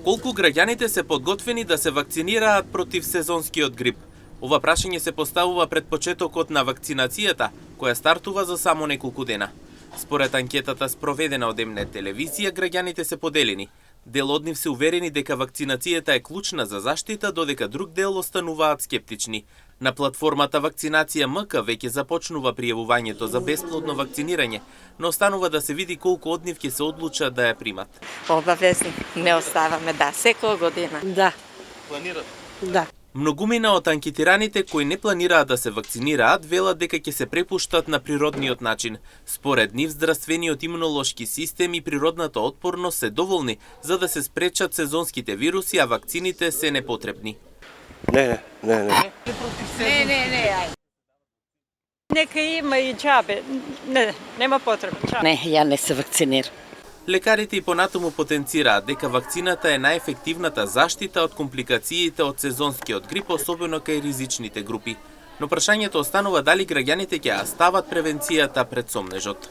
Колку граѓаните се подготвени да се вакцинираат против сезонскиот грип? Ова прашање се поставува пред почетокот на вакцинацијата, која стартува за само неколку дена. Според анкетата спроведена од М-нет телевизија, граѓаните се поделени. Дел од нив се уверени дека вакцинацијата е клучна за заштита, додека друг дел остануваат скептични. На платформата Вакцинација МК веќе започнува пријавувањето за бесплатно вакцинирање, но останува да се види колку од нив ќе се одлучат да ја примат. Обавезно не оставаме, да, секоја година. Да. Планират? Да. Многумина од анкетираните кои не планираат да се вакцинираат велат дека ќе се препуштат на природниот начин. Според нив, здравствениот имунолошки систем и природната отпорност се доволни за да се спречат сезонските вируси, а вакцините се непотребни. Не. Не. Нека има и џабе. Не, нема потреба. Не, ја не се вакцинирам. Лекарите и понатаму потенцираат дека вакцината е најефективната заштита од компликациите од сезонскиот грип, особено кај ризичните групи. Но прашањето останува дали граѓаните ќе ја стават превенцијата пред сомнежот.